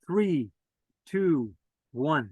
3, 2, 1.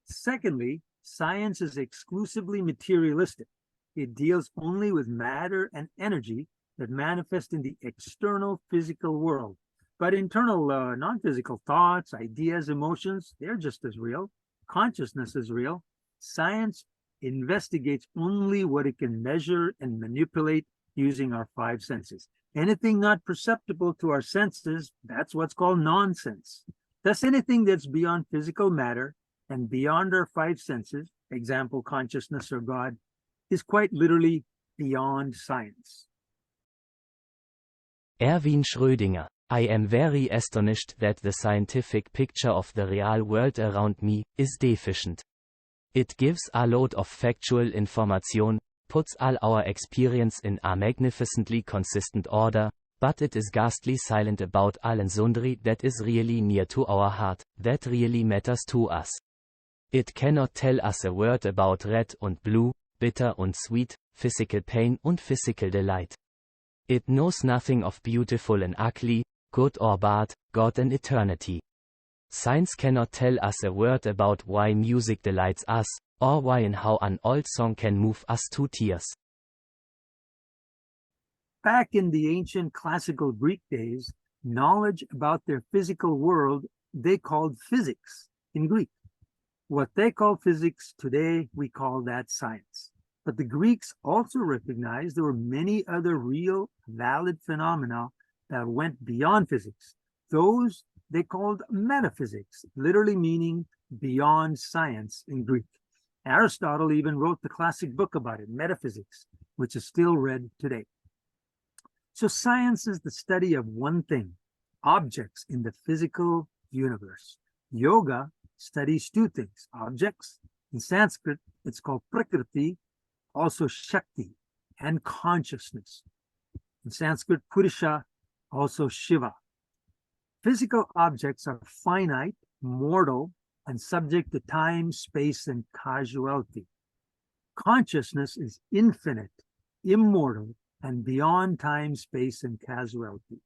Secondly, science is exclusively materialistic. It deals only with matter and energy that manifest in the external physical world. But internal, non-physical thoughts, ideas, emotions, they're just as real. Consciousness is real. Science investigates only what it can measure and manipulate using our five senses. Anything not perceptible to our senses, that's what's called nonsense. Thus, anything that's beyond physical matter and beyond our five senses, example, consciousness or God, is quite literally beyond science. Erwin Schrödinger. I am very astonished that the scientific picture of the real world around me is deficient. It gives a lot of factual information, puts all our experience in a magnificently consistent order, but it is ghastly silent about all and sundry that is really near to our heart, that really matters to us. It cannot tell us a word about red and blue, bitter and sweet, physical pain and physical delight. It knows nothing of beautiful and ugly, good or bad, God and eternity. Science cannot tell us a word about why music delights us, or why and how an old song can move us to tears. Back in the ancient classical Greek days, knowledge about their physical world they called physics in Greek. What they call physics today, we call that science. But the Greeks also recognized there were many other real, valid phenomena that went beyond physics. Those they called metaphysics, literally meaning beyond science in Greek. Aristotle even wrote the classic book about it, Metaphysics, which is still read today. So science is the study of one thing, objects in the physical universe. Yoga studies two things, objects. In Sanskrit, it's called prakriti, also Shakti, and consciousness. In Sanskrit, Purusha, also Shiva. Physical objects are finite, mortal, and subject to time, space, and causality. Consciousness is infinite, immortal, and beyond time, space, and causality.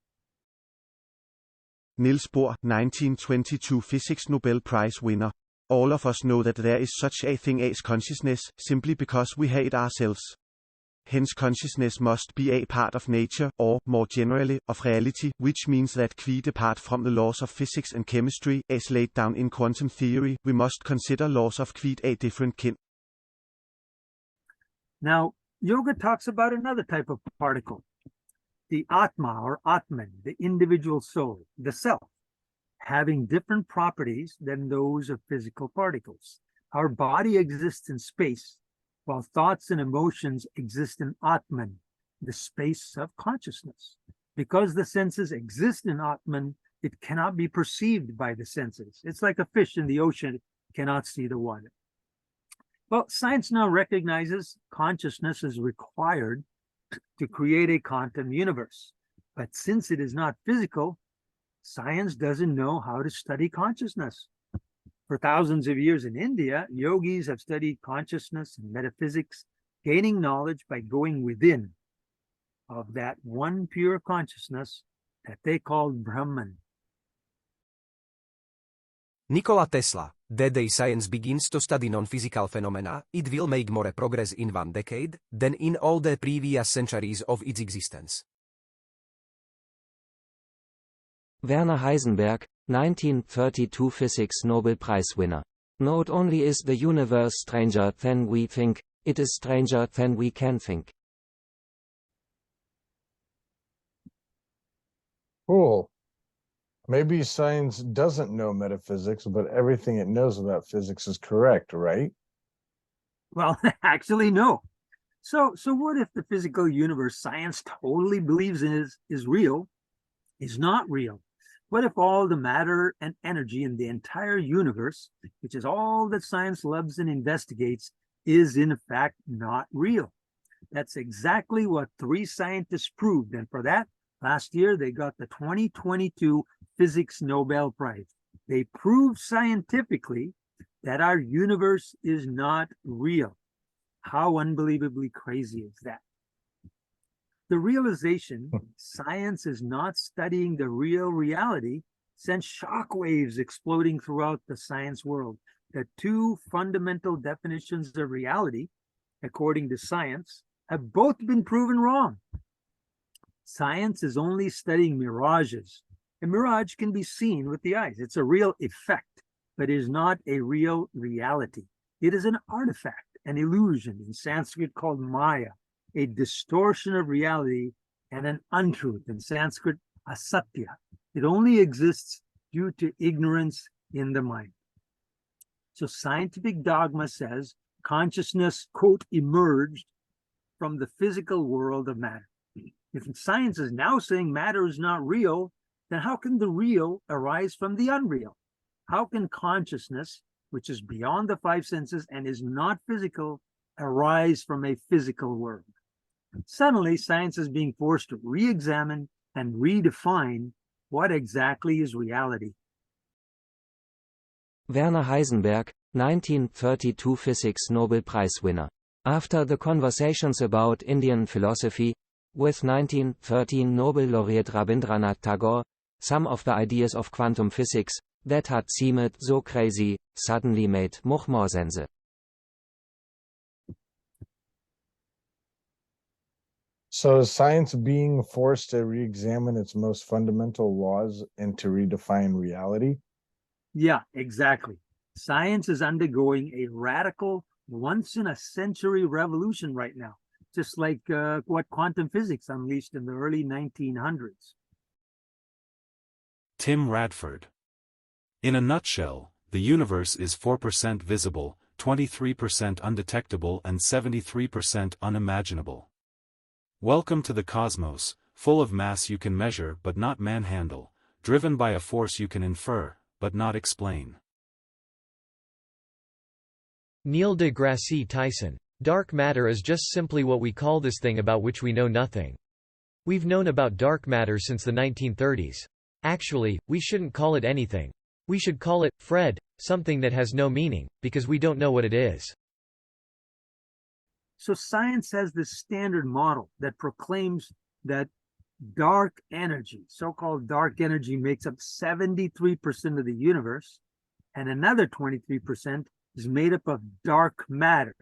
Niels Bohr, 1922 Physics Nobel Prize winner. All of us know that there is such a thing as consciousness, simply because we hate ourselves. Hence consciousness must be a part of nature, or, more generally, of reality, which means that quite apart from the laws of physics and chemistry, as laid down in quantum theory, we must consider laws of quite a different kind. Now, yoga talks about another type of particle, the Atma or Atman, the individual soul, the self, having different properties than those of physical particles. Our body exists in space, while thoughts and emotions exist in Atman, the space of consciousness. Because the senses exist in Atman, it cannot be perceived by the senses. It's like a fish in the ocean cannot see the water. Well, science now recognizes consciousness is required to create a quantum universe. But since it is not physical, science doesn't know how to study consciousness. For thousands of years in India, yogis have studied consciousness and metaphysics, gaining knowledge by going within of that one pure consciousness that they called Brahman. Nikola Tesla, the day science begins to study non-physical phenomena, it will make more progress in 1 decade than in all the previous centuries of its existence. Werner Heisenberg, 1932 Physics Nobel Prize winner. Not only is the universe stranger than we think, it is stranger than we can think. Cool. Maybe science doesn't know metaphysics, but everything it knows about physics is correct, right? Well, actually, no. So what if the physical universe science totally believes in is real, is not real? What if all the matter and energy in the entire universe, which is all that science loves and investigates, is in fact not real? That's exactly what 3 scientists proved. And for that, last year, they got the 2022 Physics Nobel Prize. They proved scientifically that our universe is not real. How unbelievably crazy is that? The realization science is not studying the real reality, sent shockwaves exploding throughout the science world. The two fundamental definitions of reality, according to science, have both been proven wrong. Science is only studying mirages. A mirage can be seen with the eyes. It's a real effect, but is not a real reality. It is an artifact, an illusion, in Sanskrit called Maya, a distortion of reality, and an untruth, in Sanskrit asatya. It only exists due to ignorance in the mind. So scientific dogma says consciousness, quote, emerged from the physical world of matter. If science is now saying matter is not real, then how can the real arise from the unreal? How can consciousness, which is beyond the five senses and is not physical, arise from a physical world? Suddenly, science is being forced to re-examine and redefine what exactly is reality. Werner Heisenberg, 1932 Physics Nobel Prize winner. After the conversations about Indian philosophy, with 1913 Nobel laureate Rabindranath Tagore, some of the ideas of quantum physics, that had seemed so crazy, suddenly made much more sense. So is science being forced to re-examine its most fundamental laws and to redefine reality? Yeah, exactly. Science is undergoing a radical, once-in-a-century revolution right now, just like what quantum physics unleashed in the early 1900s. Tim Radford. In a nutshell, the universe is 4% visible, 23% undetectable and 73% unimaginable. Welcome to the cosmos, full of mass you can measure but not manhandle, driven by a force you can infer, but not explain. Neil deGrasse Tyson. Dark matter is just simply what we call this thing about which we know nothing. We've known about dark matter since the 1930s. Actually, we shouldn't call it anything. We should call it, Fred, something that has no meaning, because we don't know what it is. So science has this standard model that proclaims that dark energy, so-called dark energy, makes up 73% of the universe, and another 23% is made up of dark matter,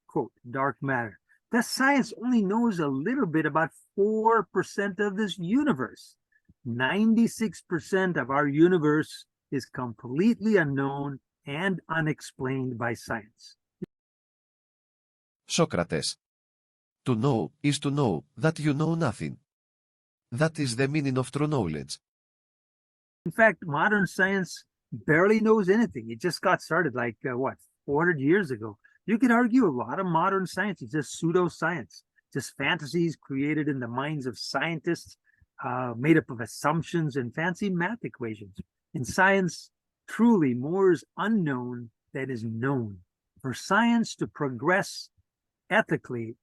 quote, dark matter. The science only knows a little bit about 4% of this universe. 96% of our universe is completely unknown and unexplained by science. Socrates. To know is to know that you know nothing. That is the meaning of true knowledge. In fact, modern science barely knows anything. It just got started like, 400 years ago. You could argue a lot of modern science is just pseudoscience, just fantasies created in the minds of scientists, made up of assumptions and fancy math equations. In science, truly more is unknown than is known. For science to progress ethically,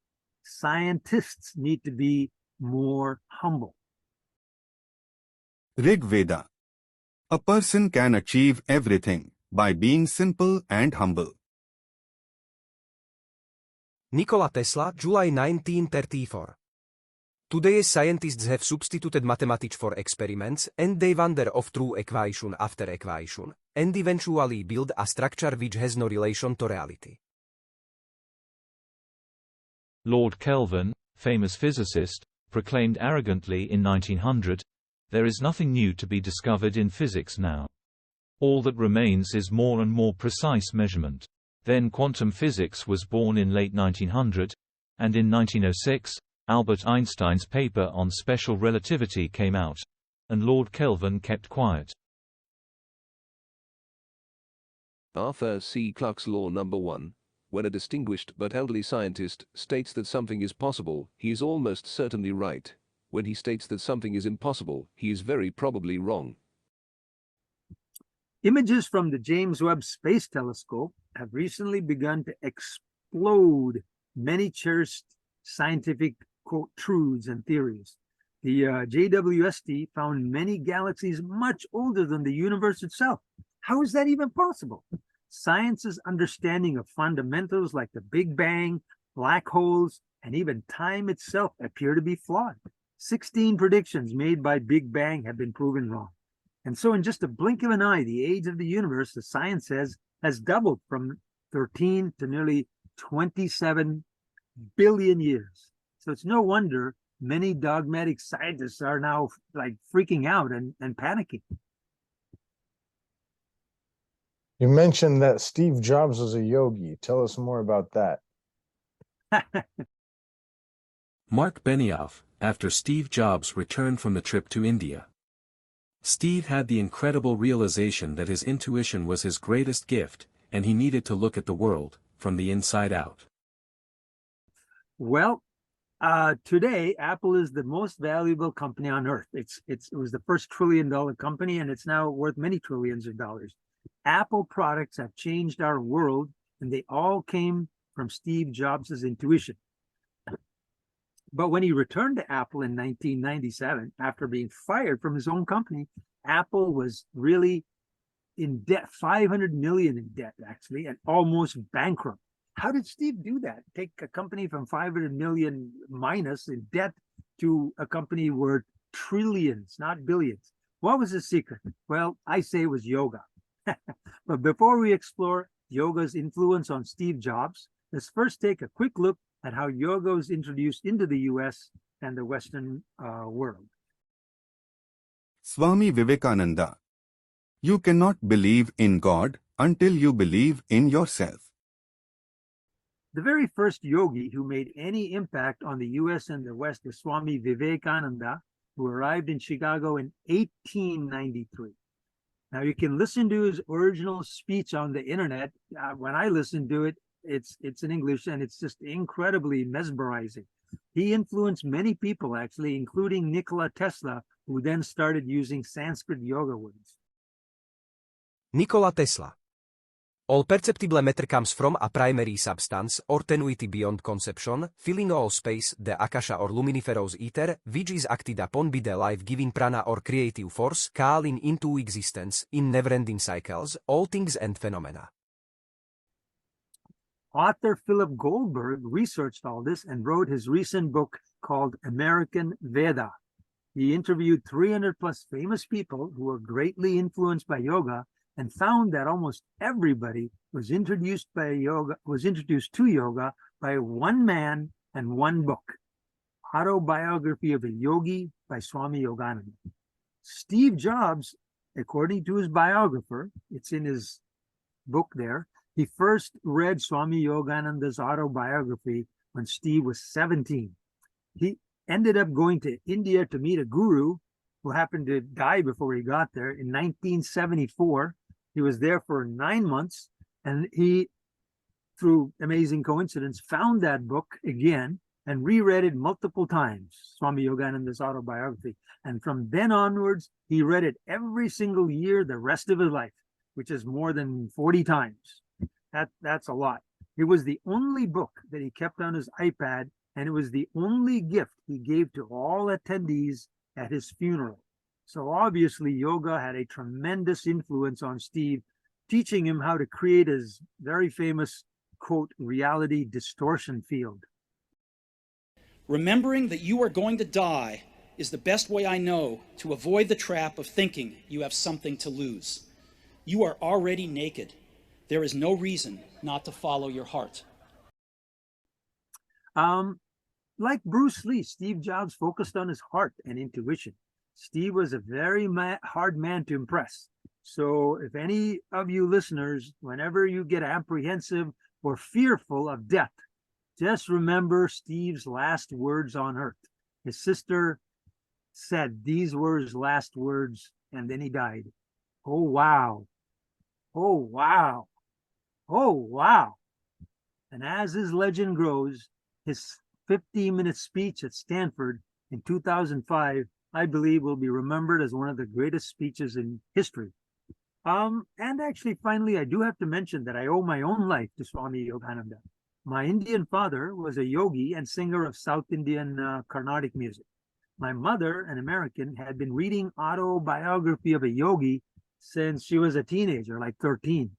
scientists need to be more humble. Rig Veda. A person can achieve everything by being simple and humble. Nikola Tesla, July 1934. Today scientists have substituted mathematics for experiments, and they wonder of true equation after equation, and eventually build a structure which has no relation to reality. Lord Kelvin, famous physicist, proclaimed arrogantly in 1900, "There is nothing new to be discovered in physics now. All that remains is more and more precise measurement." Then quantum physics was born in late 1900, and in 1906, Albert Einstein's paper on special relativity came out, and Lord Kelvin kept quiet. Arthur C. Clarke's Law Number 1. When a distinguished but elderly scientist states that something is possible, he is almost certainly right. When he states that something is impossible, he is very probably wrong. Images from the James Webb Space Telescope have recently begun to explode many cherished scientific, quote, truths and theories. The JWST found many galaxies much older than the universe itself. How is that even possible? Science's understanding of fundamentals like the Big Bang, black holes, and even time itself appear to be flawed. 16 predictions made by Big Bang have been proven wrong. And so in just a blink of an eye, the age of the universe, the science says, has doubled from 13 to nearly 27 billion years. So it's no wonder many dogmatic scientists are now like freaking out and panicking. You mentioned that Steve Jobs was a yogi. Tell us more about that. Mark Benioff, after Steve Jobs returned from the trip to India. Steve had the incredible realization that his intuition was his greatest gift, and he needed to look at the world from the inside out. Well, today, Apple is the most valuable company on earth. It was the first $1 trillion company, and it's now worth many trillions of dollars. Apple products have changed our world, and they all came from Steve Jobs' intuition. But when he returned to Apple in 1997, after being fired from his own company, Apple was really in debt, 500 million in debt, actually, and almost bankrupt. How did Steve do that? Take a company from 500 million minus in debt to a company worth trillions, not billions. What was the secret? Well, I say it was yoga. But before we explore yoga's influence on Steve Jobs, let's first take a quick look at how yoga was introduced into the US and the Western world. Swami Vivekananda. You cannot believe in God until you believe in yourself. The very first yogi who made any impact on the US and the West was Swami Vivekananda, who arrived in Chicago in 1893. Now you can listen to his original speech on the internet. When I listen to it, it's in English, and it's just incredibly mesmerizing. He influenced many people, actually, including Nikola Tesla, who then started using Sanskrit yoga words. Nikola Tesla. All perceptible matter comes from a primary substance or tenuity beyond conception, filling all space, the akasha or luminiferous ether, which is acted upon by the life-giving prana or creative force, calling into existence, in never-ending cycles, all things and phenomena. Author Philip Goldberg researched all this and wrote his recent book called American Veda. He interviewed 300 plus famous people who were greatly influenced by yoga and found that almost everybody was introduced to yoga by one man and one book, Autobiography of a Yogi by Swami Yogananda. Steve Jobs, according to his biographer, it's in his book there, he first read Swami Yogananda's autobiography when Steve was 17. He ended up going to India to meet a guru who happened to die before he got there in 1974. He was there for 9 months, and he, through amazing coincidence, found that book again and reread it multiple times, Swami Yogananda's autobiography. And from then onwards, he read it every single year the rest of his life, which is more than 40 times. That's a lot. It was the only book that he kept on his iPad, and it was the only gift he gave to all attendees at his funeral. So obviously yoga had a tremendous influence on Steve, teaching him how to create his very famous, quote, reality distortion field. Remembering that you are going to die is the best way I know to avoid the trap of thinking you have something to lose. You are already naked. There is no reason not to follow your heart. Like Bruce Lee, Steve Jobs focused on his heart and intuition. Steve was a very hard man to impress. So if any of you listeners, whenever you get apprehensive or fearful of death, just remember Steve's last words on earth. His sister said these were his last words, and then he died. Oh, wow. Oh, wow. Oh, wow. And as his legend grows, his 15-minute speech at Stanford in 2005, I believe, will be remembered as one of the greatest speeches in history. And actually, finally, I do have to mention that I owe my own life to Swami Yogananda. My Indian father was a yogi and singer of South Indian Carnatic music. My mother, an American, had been reading Autobiography of a Yogi since she was a teenager, like 13.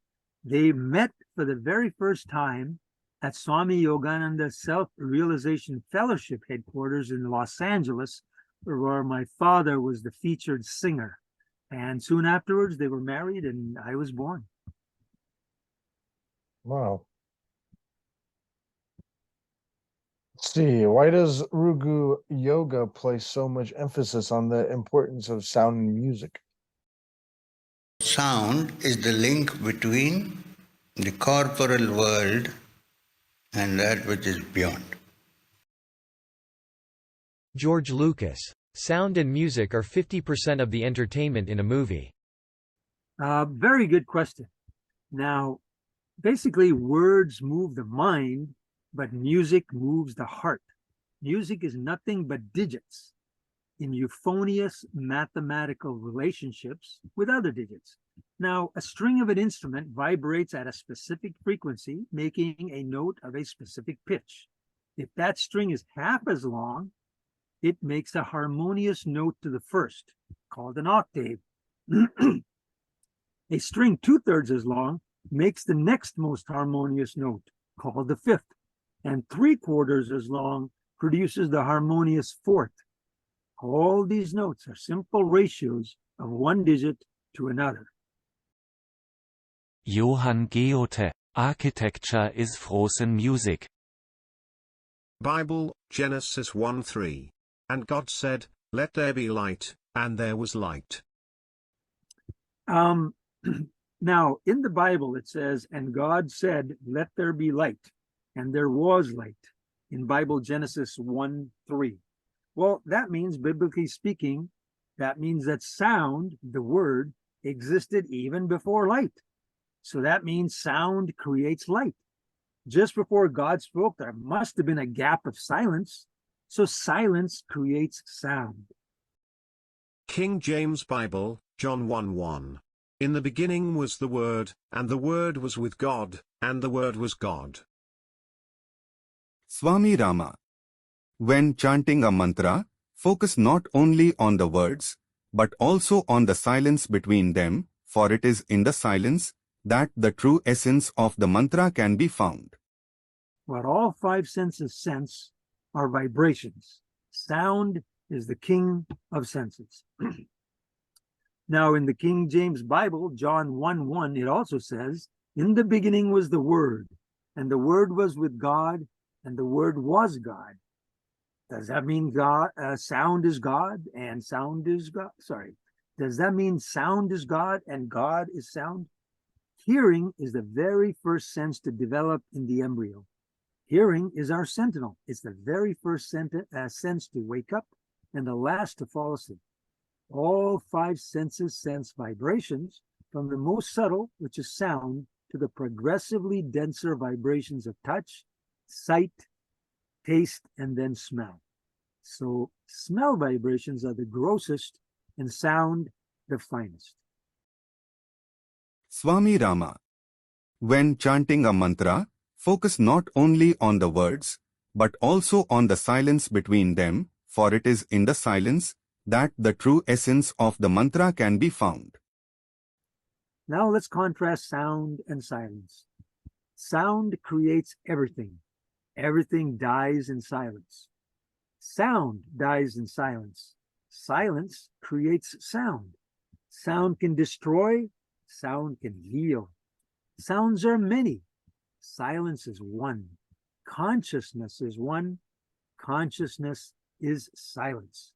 They met for the very first time at Swami Yogananda's Self-Realization Fellowship headquarters in Los Angeles, where my father was the featured singer. And soon afterwards, they were married and I was born. Wow. Let's see, why does Rugu yoga place so much emphasis on the importance of sound and music? Sound is the link between the corporal world and that which is beyond. George Lucas. Sound and music are 50% of the entertainment in a movie. Very good question. Now, basically, words move the mind, but music moves the heart. Music is nothing but digits in euphonious mathematical relationships with other digits. Now, a string of an instrument vibrates at a specific frequency, making a note of a specific pitch. If that string is half as long, it makes a harmonious note to the first, called an octave. A string 2/3 as long makes the next most harmonious note, called the fifth, and 3/4 as long produces the harmonious fourth. All these notes are simple ratios of one digit to another. Johann Goethe, architecture is frozen music. Bible, Genesis 1:3. And God said, "Let there be light," and there was light. Now, in the Bible, it says, and God said, "Let there be light," and there was light. In Bible, Genesis 1:3. Well, that means, biblically speaking, that means that sound, the word, existed even before light. So that means sound creates light. Just before God spoke, there must have been a gap of silence. So silence creates sound. King James Bible, John 1:1. In the beginning was the Word, and the Word was with God, and the Word was God. Swami Rama. When chanting a mantra, focus not only on the words, but also on the silence between them, for it is in the silence that the true essence of the mantra can be found. What all five senses sense are vibrations. Sound is the king of senses. Now, in the King James Bible, John 1:1, it also says, "In the beginning was the Word, and the Word was with God, and the Word was God." Does that mean God, sound is God and sound is God? Sorry. Does that mean sound is God and God is sound? Hearing is the very first sense to develop in the embryo. Hearing is our sentinel. It's the very first sense to wake up and the last to fall asleep. All five senses sense vibrations, from the most subtle, which is sound, to the progressively denser vibrations of touch, sight, taste, and then smell. So smell vibrations are the grossest and sound the finest. Swami Rama. When chanting a mantra, focus not only on the words, but also on the silence between them, for it is in the silence that the true essence of the mantra can be found. Now let's contrast sound and silence. Sound creates everything. Everything dies in silence. Sound dies in silence. Silence creates sound. Sound can destroy. Sound can heal. Sounds are many. Silence is one. Consciousness is one. Consciousness is silence.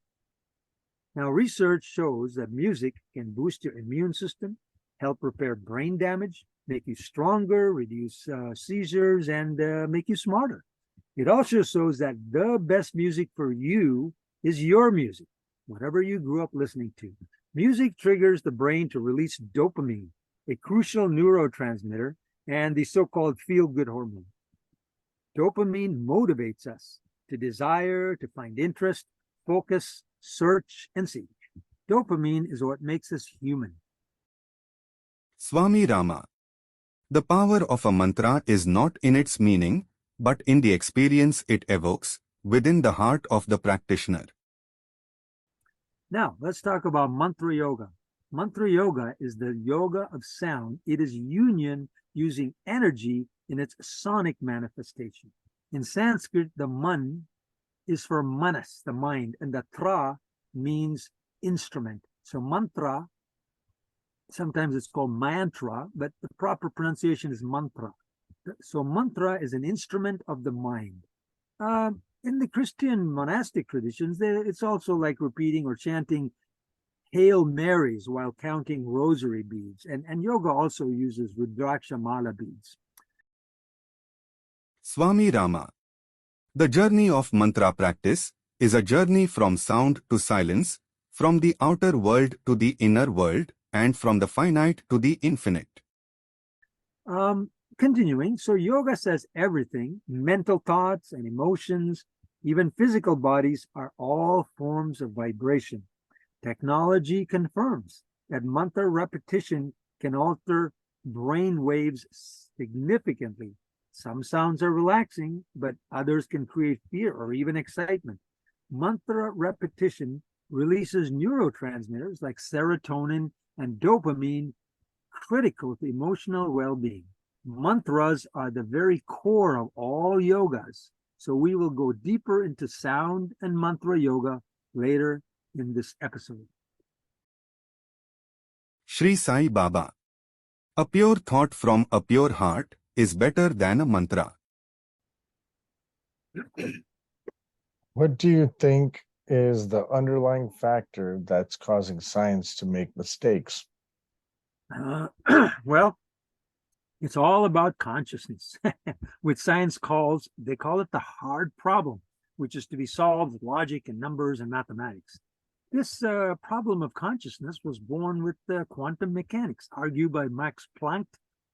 Now, research shows that music can boost your immune system, help repair brain damage, make you stronger, reduce seizures, and make you smarter. It also shows that the best music for you is your music, whatever you grew up listening to. Music triggers the brain to release dopamine, a crucial neurotransmitter, and the so-called feel-good hormone. Dopamine motivates us to desire, to find interest, focus, search, and seek. Dopamine is what makes us human. Swami Rama. The power of a mantra is not in its meaning, but in the experience it evokes within the heart of the practitioner. Now, let's talk about mantra yoga. Mantra yoga is the yoga of sound. It is union using energy in its sonic manifestation. In Sanskrit, the man is for manas, the mind, and the tra means instrument. So mantra Sometimes it's called mantra, but the proper pronunciation is mantra. So mantra is an instrument of the mind. In the Christian monastic traditions, it's also like repeating or chanting Hail Marys while counting rosary beads. And yoga also uses Rudraksha Mala beads. Swami Rama. The journey of mantra practice is a journey from sound to silence, from the outer world to the inner world, and from the finite to the infinite. Continuing, so yoga says everything, mental thoughts and emotions, even physical bodies are all forms of vibration. Technology confirms that mantra repetition can alter brain waves significantly. Some sounds are relaxing, but others can create fear or even excitement. Mantra repetition releases neurotransmitters like serotonin and dopamine, critical to emotional well-being. Mantras are the very core of all yogas, so we will go deeper into sound and mantra yoga later in this episode. Sri Sai Baba. A pure thought from a pure heart is better than a mantra. What do you think is the underlying factor that's causing science to make mistakes? Well, it's all about consciousness, which science they call it the hard problem, which is to be solved with logic and numbers and mathematics. This problem of consciousness was born with quantum mechanics, argued by Max Planck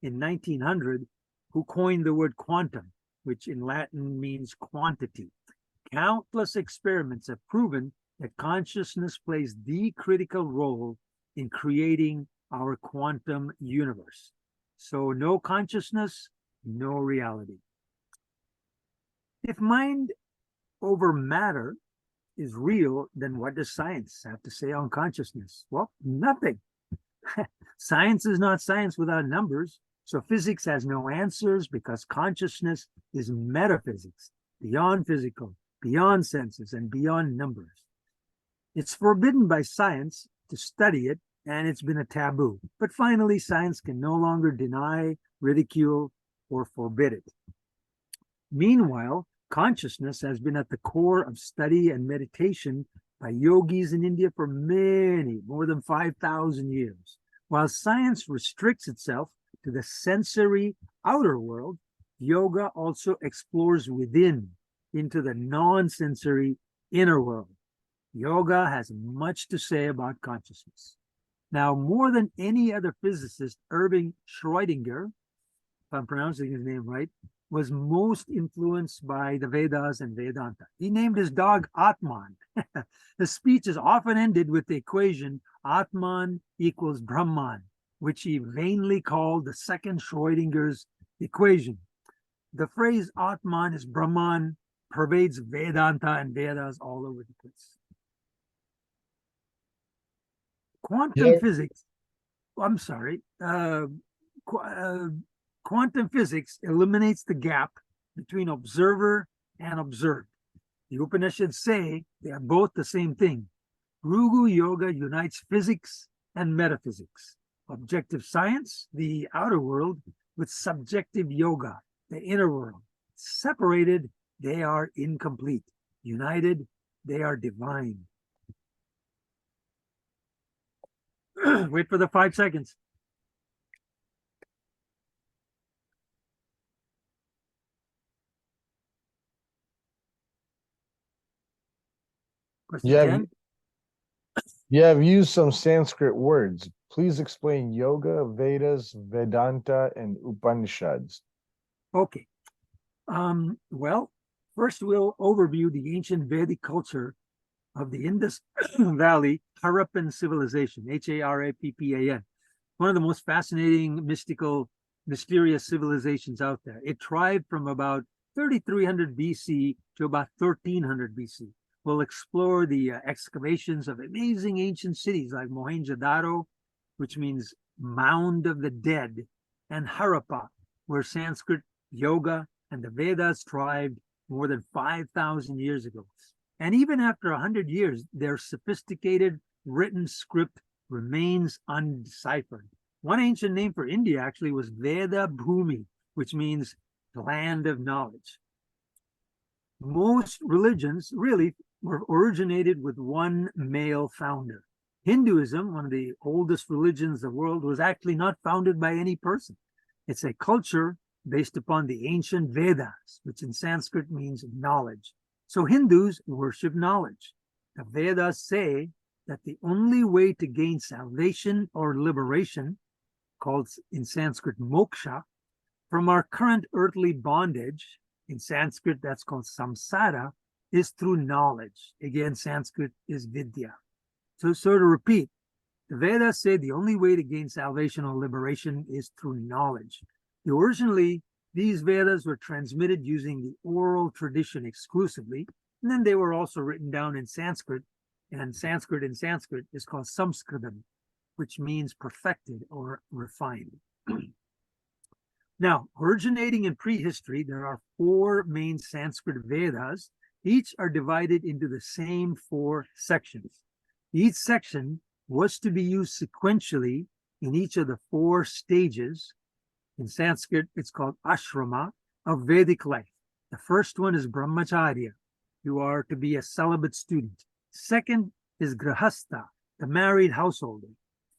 in 1900, who coined the word quantum, which in Latin means quantity. Countless experiments have proven that consciousness plays the critical role in creating our quantum universe. So no consciousness, no reality. If mind over matter is real, then what does science have to say on consciousness? Well, nothing. Science is not science without numbers. So physics has no answers because consciousness is metaphysics, beyond physical, beyond senses, and beyond numbers. It's forbidden by science to study it, and it's been a taboo. But finally, science can no longer deny, ridicule, or forbid it. Meanwhile, consciousness has been at the core of study and meditation by yogis in India for more than 5,000 years. While science restricts itself to the sensory outer world, yoga also explores within into the non-sensory inner world. Yoga has much to say about consciousness. Now, more than any other physicist, Erwin Schrödinger, if I'm pronouncing his name right, was most influenced by the Vedas and Vedanta. He named his dog Atman. His speech is often ended with the equation Atman equals Brahman, which he vainly called the second Schrödinger's equation. The phrase Atman is Brahman pervades Vedanta and Vedas all over the place. Quantum physics, I'm sorry, quantum physics eliminates the gap between observer and observed. The Upanishads say they are both the same thing. Rugu Yoga unites physics and metaphysics. Objective science, the outer world, with subjective yoga, the inner world. Separated, they are incomplete. United, they are divine. Wait for the 5 seconds. Question 10. You have used some Sanskrit words. Please explain yoga, Vedas, Vedanta, and Upanishads. Okay. Well, first we'll overview the ancient Vedic culture of the Indus Valley Harappan civilization, Harappan, one of the most fascinating, mystical, mysterious civilizations out there. It thrived from about 3300 BC to about 1300 BC. We'll explore the excavations of amazing ancient cities like Mohenjo-daro, which means mound of the dead, and Harappa, where Sanskrit, yoga, and the Vedas thrived more than 5,000 years ago. And even after 100 years, their sophisticated written script remains undeciphered. One ancient name for India actually was Veda Bhumi, which means land of knowledge. Most religions really were originated with one male founder. Hinduism, one of the oldest religions of the world, was actually not founded by any person. It's a culture based upon the ancient Vedas, which in Sanskrit means knowledge. So Hindus worship knowledge. The Vedas say that the only way to gain salvation or liberation, called in Sanskrit moksha, from our current earthly bondage, in Sanskrit that's called samsara, is through knowledge. Again, Sanskrit is vidya. So to repeat, the Vedas say the only way to gain salvation or liberation is through knowledge. Originally, these Vedas were transmitted using the oral tradition exclusively, and then they were also written down in Sanskrit, and Sanskrit in Sanskrit is called Samskritam, which means perfected or refined. Now, originating in prehistory, there are 4 main Sanskrit Vedas. Each are divided into the same 4 sections. Each section was to be used sequentially in each of the 4 stages. In Sanskrit, it's called ashrama of Vedic life. The first one is brahmacharya. You are to be a celibate student. Second is grahastha, the married householder.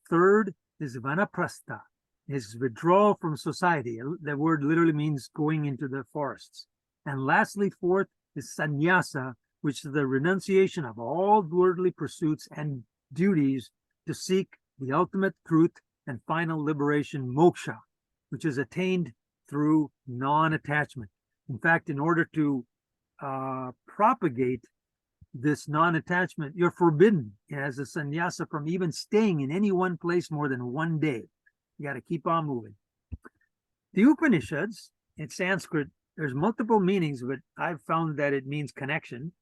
Third is vanaprastha, is withdrawal from society. The word literally means going into the forests. And lastly, fourth is sannyasa, which is the renunciation of all worldly pursuits and duties to seek the ultimate truth and final liberation, moksha, which is attained through non-attachment. In fact, in order to propagate this non-attachment, you're forbidden as a sannyasa from even staying in any one place more than one day. You got to keep on moving. The Upanishads in Sanskrit, there's multiple meanings, but I've found that it means connection.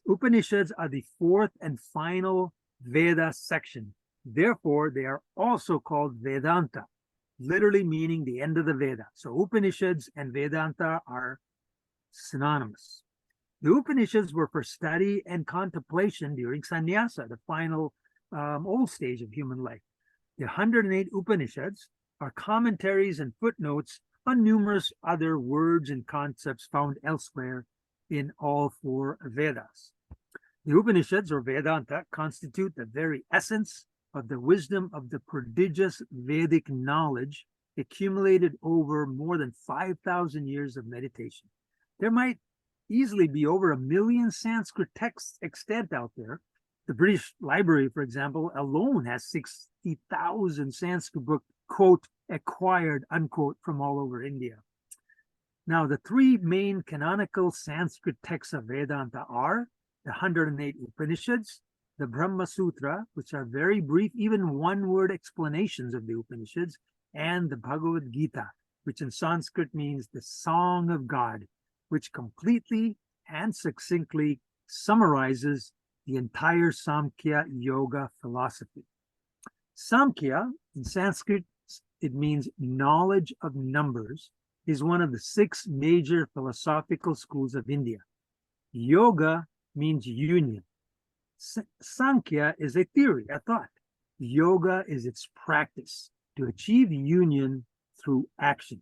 Upanishads are the 4th and final Veda section. Therefore, they are also called Vedanta, literally meaning the end of the Veda. So Upanishads and Vedanta are synonymous. The Upanishads were for study and contemplation during sannyasa, the final old stage of human life. The 108 Upanishads are commentaries and footnotes on numerous other words and concepts found elsewhere in all 4 Vedas. The Upanishads, or Vedanta, constitute the very essence of the wisdom of the prodigious Vedic knowledge accumulated over more than 5,000 years of meditation. There might easily be over 1 million Sanskrit texts extant out there. The British Library, for example, alone has 60,000 Sanskrit books, quote, acquired, unquote, from all over India. Now, the 3 main canonical Sanskrit texts of Vedanta are the 108 Upanishads, the Brahma Sutra, which are very brief, even one-word explanations of the Upanishads, and the Bhagavad Gita, which in Sanskrit means the Song of God, which completely and succinctly summarizes the entire Samkhya Yoga philosophy. Samkhya, in Sanskrit, it means knowledge of numbers, is one of the 6 major philosophical schools of India. Yoga means union. Sankhya is a theory, a thought. Yoga is its practice to achieve union through action.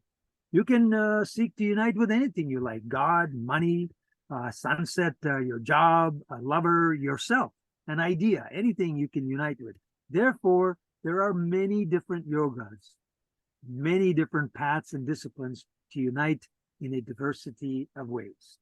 You can seek to unite with anything you like: God, money, sunset, your job, a lover, yourself, an idea, anything you can unite with. Therefore, there are many different yogas, many different paths and disciplines to unite in a diversity of ways.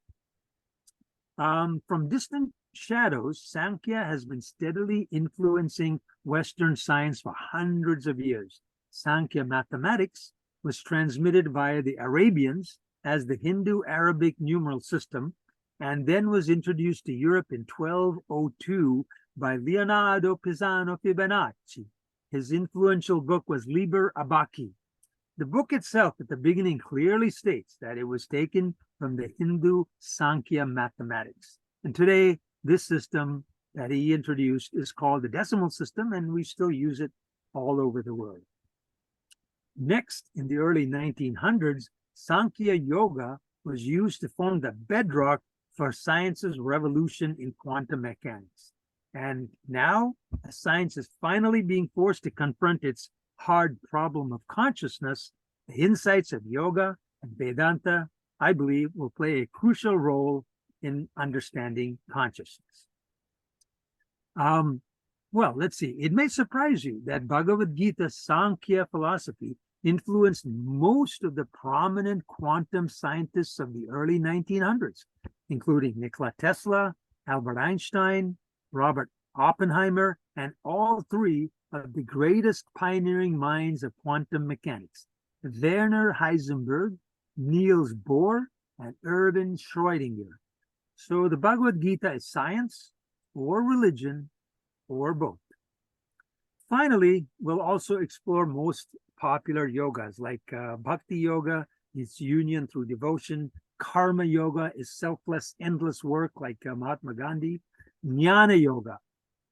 From distant shadows, Sankhya has been steadily influencing Western science for hundreds of years. Sankhya mathematics was transmitted via the Arabians as the Hindu-Arabic numeral system, and then was introduced to Europe in 1202 by Leonardo Pisano Fibonacci. His influential book was Liber Abaci. The book itself at the beginning clearly states that it was taken from the Hindu Sankhya mathematics. And today, this system that he introduced is called the decimal system, and we still use it all over the world. Next, in the early 1900s, Sankhya Yoga was used to form the bedrock for science's revolution in quantum mechanics. And now, as science is finally being forced to confront its hard problem of consciousness, the insights of yoga and Vedanta, I believe, will play a crucial role in understanding consciousness. Well, let's see. It may surprise you that Bhagavad Gita Sankhya philosophy influenced most of the prominent quantum scientists of the early 1900s, including Nikola Tesla, Albert Einstein, Robert Oppenheimer, and all three of the greatest pioneering minds of quantum mechanics, Werner Heisenberg, Niels Bohr, and Erwin Schrödinger. So the Bhagavad Gita is science or religion or both. Finally, we'll also explore most popular yogas like Bhakti Yoga, its union through devotion. Karma Yoga is selfless, endless work like Mahatma Gandhi. Jnana Yoga,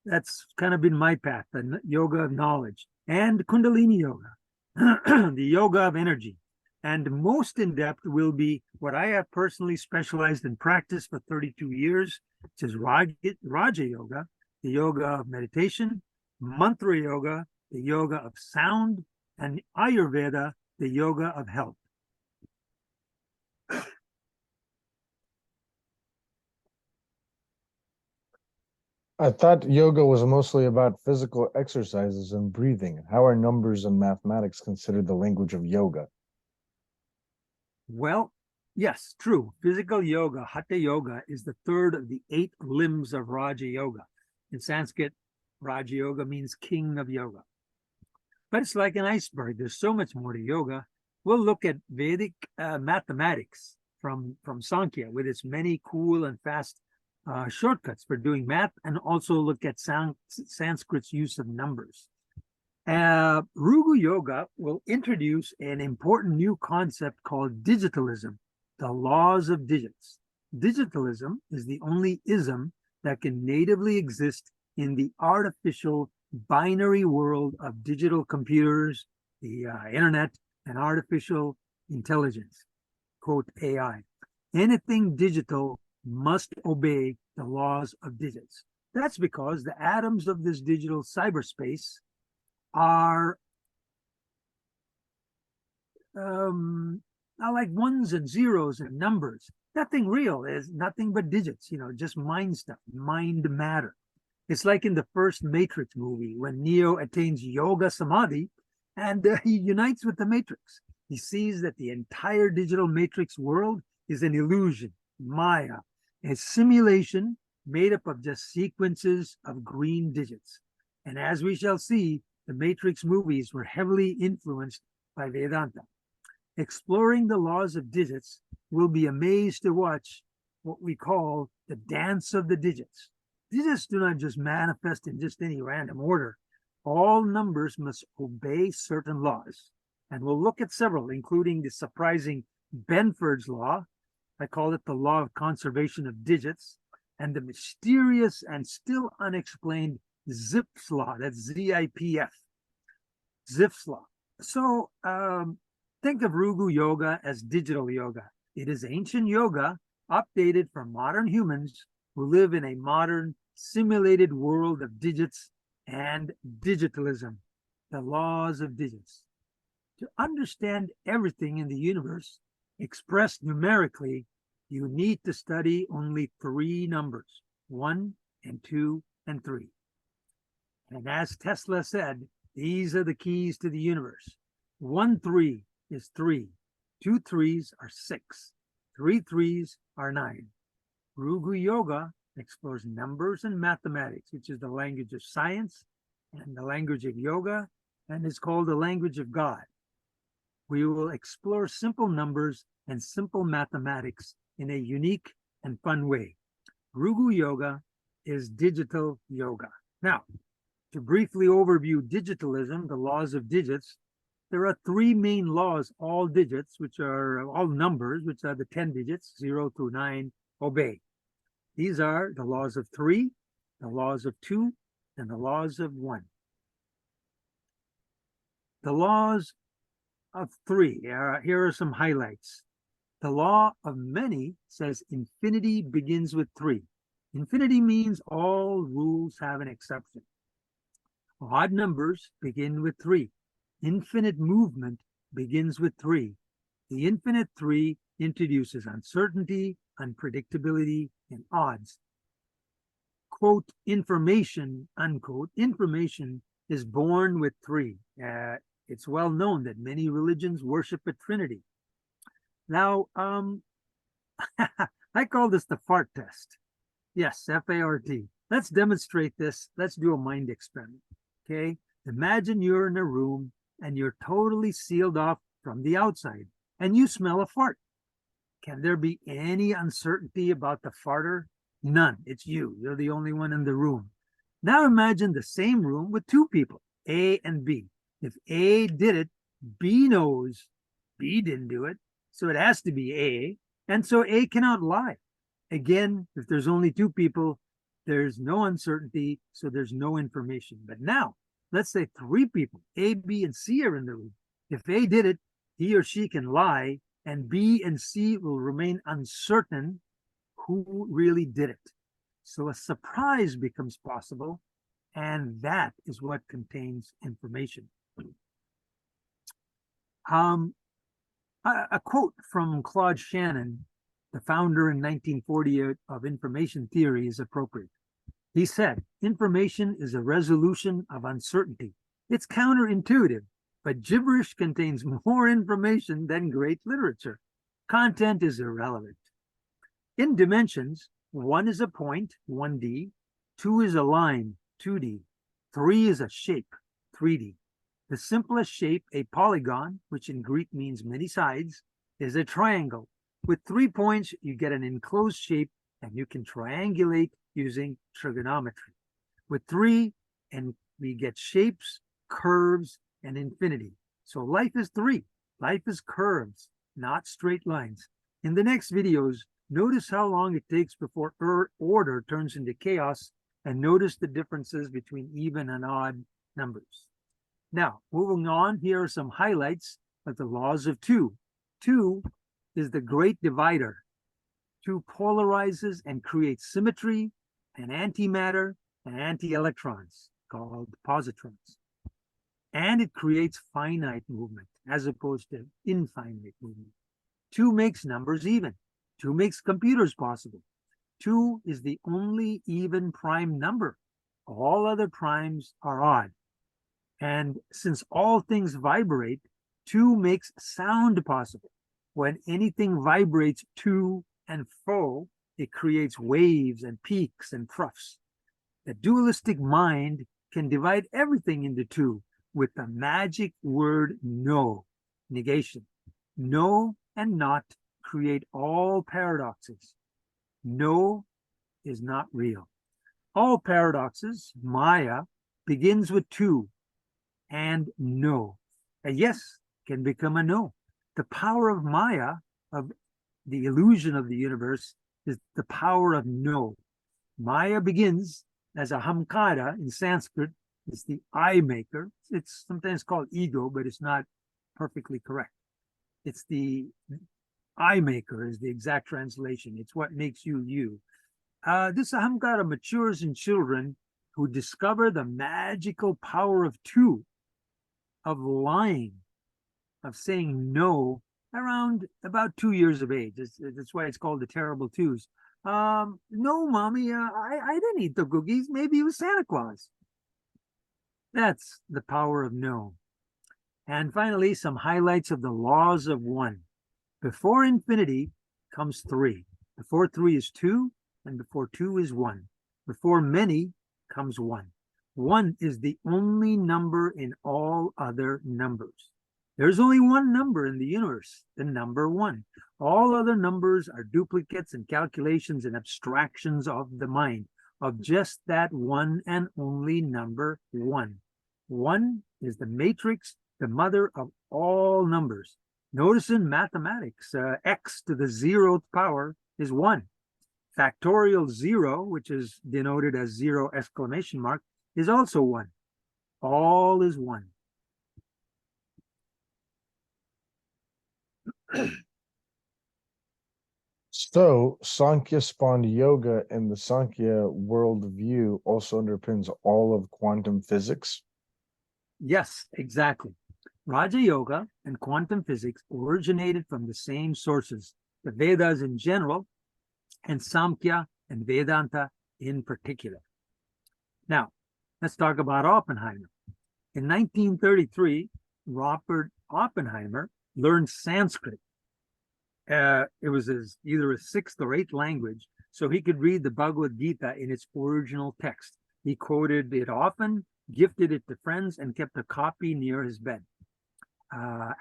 that's kind of been my path, the yoga of knowledge. And Kundalini Yoga, the yoga of energy. And most in depth will be what I have personally specialized in practice for 32 years, which is Raja Yoga, the yoga of meditation, Mantra Yoga, the yoga of sound, and Ayurveda, the yoga of health. I thought yoga was mostly about physical exercises and breathing. How are numbers and mathematics considered the language of yoga? Well, yes, true. Physical yoga, Hatha Yoga, is the third of the 8 limbs of Raja Yoga. In Sanskrit, Raja Yoga means king of yoga. But it's like an iceberg. There's so much more to yoga. We'll look at Vedic mathematics from Sankhya with its many cool and fast shortcuts for doing math, and also look at Sanskrit's use of numbers. Rugu Yoga will introduce an important new concept called digitalism, the laws of digits. Digitalism is the only ism that can natively exist in the artificial binary world of digital computers, the internet, and artificial intelligence, quote AI. Anything digital must obey the laws of digits. That's because the atoms of this digital cyberspace are like ones and zeros and numbers. Nothing real, is nothing but digits, just mind stuff, mind matter. It's like in the first Matrix movie when Neo attains yoga samadhi and he unites with the Matrix. He sees that the entire digital Matrix world is an illusion, Maya, a simulation made up of just sequences of green digits. And as we shall see, the Matrix movies were heavily influenced by Vedanta. Exploring the laws of digits, we'll be amazed to watch what we call the dance of the digits. Digits do not just manifest in just any random order. All numbers must obey certain laws. And we'll look at several, including the surprising Benford's law. I call it the law of conservation of digits, and the mysterious and still unexplained Zipf's law. That's Z-I-P-F. Zipf's law. So think of Rugu Yoga as digital yoga. It is ancient yoga updated for modern humans who live in a modern simulated world of digits and digitalism, the laws of digits. To understand everything in the universe expressed numerically, you need to study only 3 numbers, 1 and 2 and 3. And as Tesla said, these are the keys to the universe. 1 3 is 3, 2 3s are 6, 3 3s are 9. Rugu Yoga explores numbers and mathematics, which is the language of science and the language of yoga, and is called the language of God. We will explore simple numbers and simple mathematics in a unique and fun way. Rugu Yoga is digital yoga. Now, to briefly overview digitalism, the laws of digits, there are 3 main laws all digits, which are all numbers, which are the 10 digits, 0 through 9, obey. These are the laws of 3, the laws of 2, and the laws of 1. The laws of 3, here are some highlights. The law of many says infinity begins with 3. Infinity means all rules have an exception. Odd numbers begin with 3. Infinite movement begins with 3. The infinite 3 introduces uncertainty, unpredictability, and odds. Quote, information, unquote, information is born with 3. It's well known that many religions worship a trinity. Now, I call this the fart test. Yes, F-A-R-T. Let's demonstrate this. Let's do a mind experiment. Okay, imagine you're in a room and you're totally sealed off from the outside and you smell a fart. Can there be any uncertainty about the farter? None. It's you. You're the only one in the room. Now imagine the same room with 2 people, A and B. If A did it, B knows B didn't do it, so it has to be A, and so A cannot lie. Again, if there's only 2 people, there's no uncertainty, so there's no information. But now, let's say 3 people, A, B, and C are in the room. If A did it, he or she can lie, and B and C will remain uncertain who really did it. So a surprise becomes possible, and that is what contains information. A quote from Claude Shannon, the founder in 1948 of information theory, is appropriate. He said, information is a resolution of uncertainty. It's counterintuitive, but gibberish contains more information than great literature. Content is irrelevant. In dimensions, 1 is a point, 1D, 2 is a line, 2D, 3 is a shape, 3D. The simplest shape, a polygon, which in Greek means many sides, is a triangle. With 3 points, you get an enclosed shape, and you can triangulate using trigonometry. With 3, and we get shapes, curves, and infinity. So life is 3. Life is curves, not straight lines. In the next videos, notice how long it takes before order turns into chaos, and notice the differences between even and odd numbers. Now, moving on, here are some highlights of the laws of 2. 2 is the great divider. 2 polarizes and creates symmetry and antimatter and anti-electrons, called positrons. And it creates finite movement as opposed to infinite movement. 2 makes numbers even. 2 makes computers possible. 2 is the only even prime number. All other primes are odd. And since all things vibrate, 2 makes sound possible. When anything vibrates to and fro, it creates waves and peaks and troughs. The dualistic mind can divide everything into 2 with the magic word no, negation. No and not create all paradoxes. No is not real. All paradoxes, Maya, begins with 2 and no. A yes can become a no. The power of Maya, of the illusion of the universe, is the power of no. Maya begins as a hamkara in Sanskrit. It's the I maker. It's sometimes called ego, but it's not perfectly correct. It's the I maker is the exact translation. It's what makes you you. This ahamkara matures in children who discover the magical power of 2, of lying, of saying no around about 2 years of age. That's why it's called the terrible 2s. No, mommy, I didn't eat the cookies. Maybe it was Santa Claus. That's the power of no. And finally, some highlights of the laws of 1. Before infinity comes 3. Before 3 is 2, and before 2 is 1. Before many comes 1. 1 is the only number in all other numbers. There's only one number in the universe, the number 1. All other numbers are duplicates and calculations and abstractions of the mind, of just that one and only number 1. 1 is the matrix, the mother of all numbers. Notice in mathematics, x to the 0th power is 1. Factorial 0, which is denoted as 0 exclamation mark, is also 1. All is 1. So, Sankhya spawned yoga, and the Sankhya worldview also underpins all of quantum physics. Yes, exactly. Raja Yoga and quantum physics originated from the same sources, the Vedas in general, and Samkhya and Vedanta in particular. Now, let's talk about Oppenheimer. In 1933, Robert Oppenheimer learned Sanskrit. It was either a sixth or eighth language, so he could read the Bhagavad Gita in its original text. He quoted it often, gifted it to friends, and kept a copy near his bed.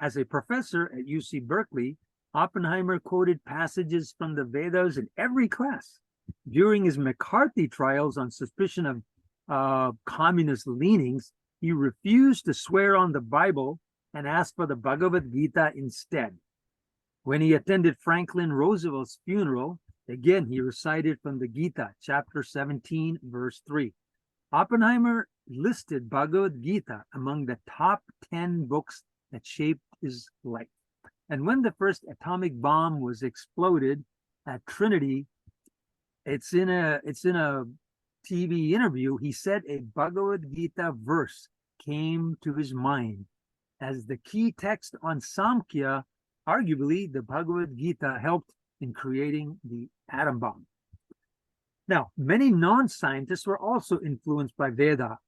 As a professor at UC Berkeley, Oppenheimer quoted passages from the Vedas in every class. During his McCarthy trials on suspicion of communist leanings, he refused to swear on the Bible and asked for the Bhagavad Gita instead. When he attended Franklin Roosevelt's funeral, again, he recited from the Gita, chapter 17, verse 3. Oppenheimer listed Bhagavad Gita among the top 10 books that shaped his life. And when the first atomic bomb was exploded at Trinity, it's in a TV interview, he said a Bhagavad Gita verse came to his mind as the key text on Samkhya. Arguably, the Bhagavad Gita helped in creating the atom bomb. Now, many non-scientists were also influenced by Vedantas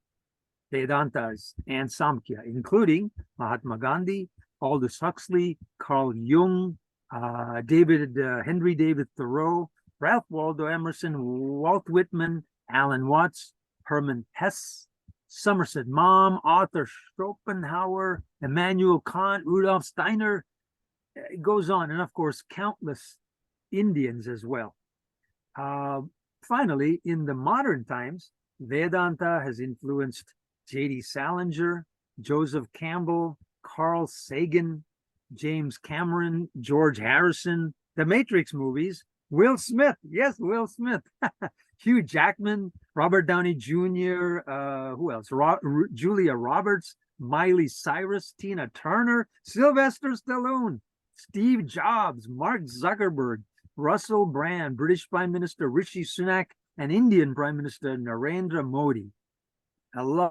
and Samkhya, including Mahatma Gandhi, Aldous Huxley, Carl Jung, Henry David Thoreau, Ralph Waldo Emerson, Walt Whitman, Alan Watts, Hermann Hesse, Somerset Maugham, Arthur Schopenhauer, Immanuel Kant, Rudolf Steiner. It goes on, and of course, countless Indians as well. Finally, in the modern times, Vedanta has influenced J.D. Salinger, Joseph Campbell, Carl Sagan, James Cameron, George Harrison, the Matrix movies, Will Smith, yes, Will Smith, Hugh Jackman, Robert Downey Jr., who else? Julia Roberts, Miley Cyrus, Tina Turner, Sylvester Stallone, Steve Jobs, Mark Zuckerberg, Russell Brand, British Prime Minister Rishi Sunak, and Indian Prime Minister Narendra Modi. A lot